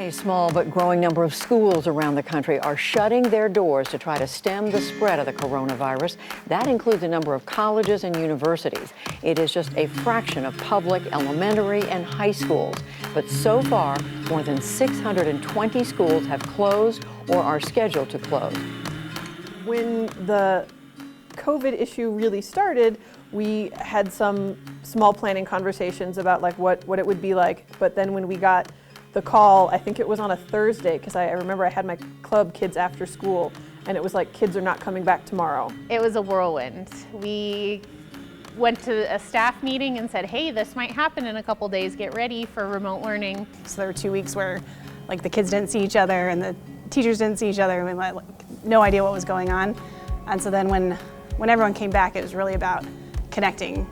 A small but growing number of schools around the country are shutting their doors to try to stem the spread of the coronavirus. That includes a number of colleges and universities. It is just a fraction of public, elementary, and high schools. But so far, more than 620 schools have closed or are scheduled to close. When the COVID issue really started, we had some small planning conversations about what it would be like. But then when we got the call, I think it was on a Thursday, because I remember I had my club kids after school, and it was like, kids are not coming back tomorrow. It was a whirlwind. We went to a staff meeting and said, hey, this might happen in a couple days, get ready for remote learning. So there were 2 weeks where the kids didn't see each other and the teachers didn't see each other, and we had no idea what was going on. And so then when everyone came back, it was really about connecting.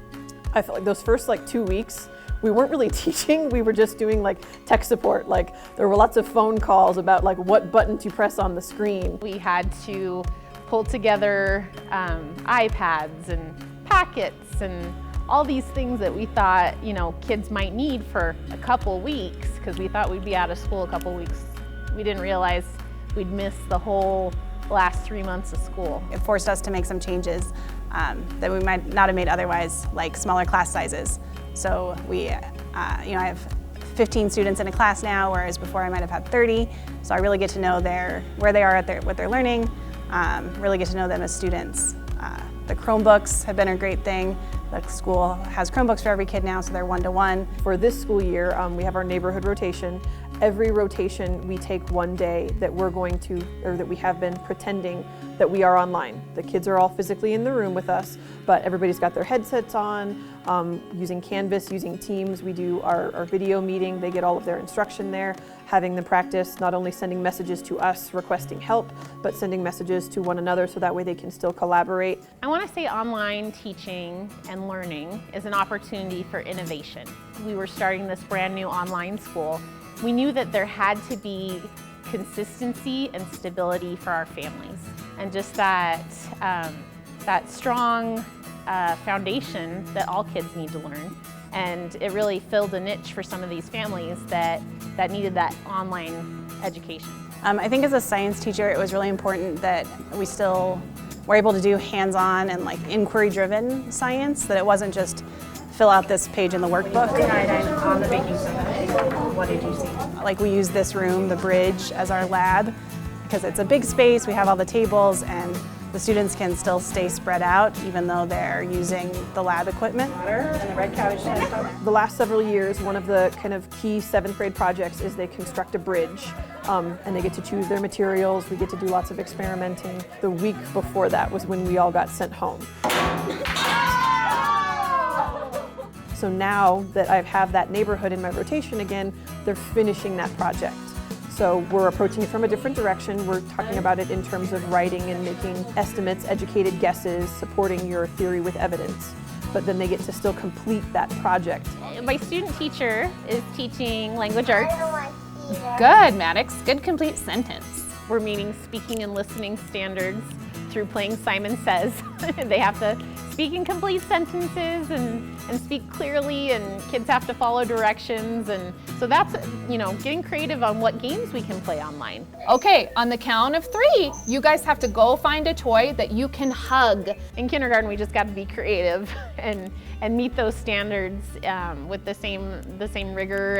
I felt like those first 2 weeks, we weren't really teaching, we were just doing tech support. There were lots of phone calls about what button to press on the screen. We had to pull together iPads and packets and all these things that we thought, kids might need for a couple weeks, because we thought we'd be out of school a couple weeks. We didn't realize we'd miss the whole last 3 months of school. It forced us to make some changes that we might not have made otherwise, like smaller class sizes. So I have 15 students in a class now, whereas before I might have had 30. So I really get to know where they are at what they're learning, really get to know them as students. The Chromebooks have been a great thing. The school has Chromebooks for every kid now, so they're one-to-one. For this school year, we have our neighborhood rotation. Every rotation, we take one day that that we have been pretending that we are online. The kids are all physically in the room with us, but everybody's got their headsets on, using Canvas, using Teams. We do our video meeting. They get all of their instruction there, having them practice not only sending messages to us requesting help, but sending messages to one another so that way they can still collaborate. I want to say online teaching and learning is an opportunity for innovation. We were starting this brand new online school. We knew that there had to be consistency and stability for our families, and just that strong foundation that all kids need to learn. And it really filled a niche for some of these families that needed that online education. I think as a science teacher, it was really important that we still were able to do hands-on and inquiry-driven science, that it wasn't just fill out this page in the workbook. On the baking soda, what did you see? We use this room, the bridge, as our lab, because it's a big space, we have all the tables, and the students can still stay spread out even though they're using the lab equipment. And the red couch. The last several years, one of the kind of key 7th grade projects is they construct a bridge, and they get to choose their materials. We get to do lots of experimenting. The week before that was when we all got sent home. So now that I have that neighborhood in my rotation again, they're finishing that project. So we're approaching it from a different direction. We're talking about it in terms of writing and making estimates, educated guesses, supporting your theory with evidence. But then they get to still complete that project. My student teacher is teaching language arts. Good, Maddox. Good complete sentence. We're meeting speaking and listening standards through playing Simon Says. They have to speak in complete sentences and speak clearly, and kids have to follow directions. And so that's, getting creative on what games we can play online. Okay, on the count of 3, you guys have to go find a toy that you can hug. In kindergarten, we just got to be creative and meet those standards with the same rigor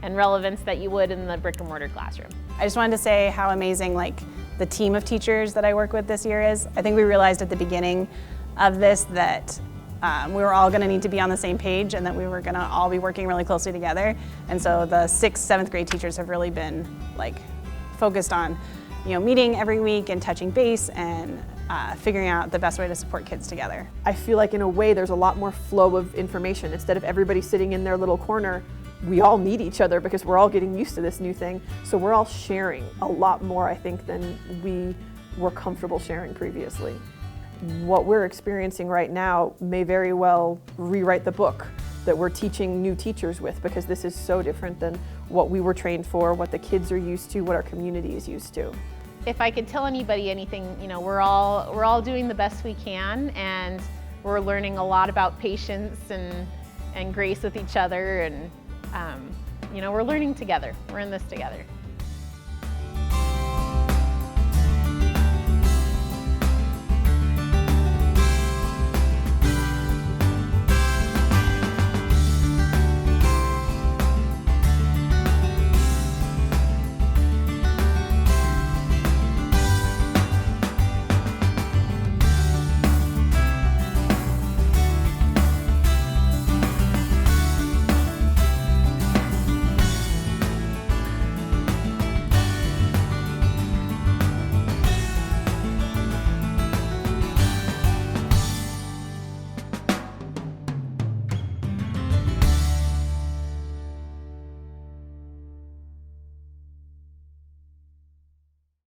and relevance that you would in the brick and mortar classroom. I just wanted to say how amazing the team of teachers that I work with this year is. I think we realized at the beginning of this that we were all going to need to be on the same page, and that we were going to all be working really closely together. And so the 6th, 7th grade teachers have really been focused on meeting every week and touching base and figuring out the best way to support kids together. I feel like in a way there's a lot more flow of information. Instead of everybody sitting in their little corner, we all need each other because we're all getting used to this new thing. So we're all sharing a lot more, I think, than we were comfortable sharing previously. What we're experiencing right now may very well rewrite the book that we're teaching new teachers with, because this is so different than what we were trained for, what the kids are used to, what our community is used to. If I could tell anybody anything, we're all doing the best we can, and we're learning a lot about patience and grace with each other, and we're learning together. We're in this together.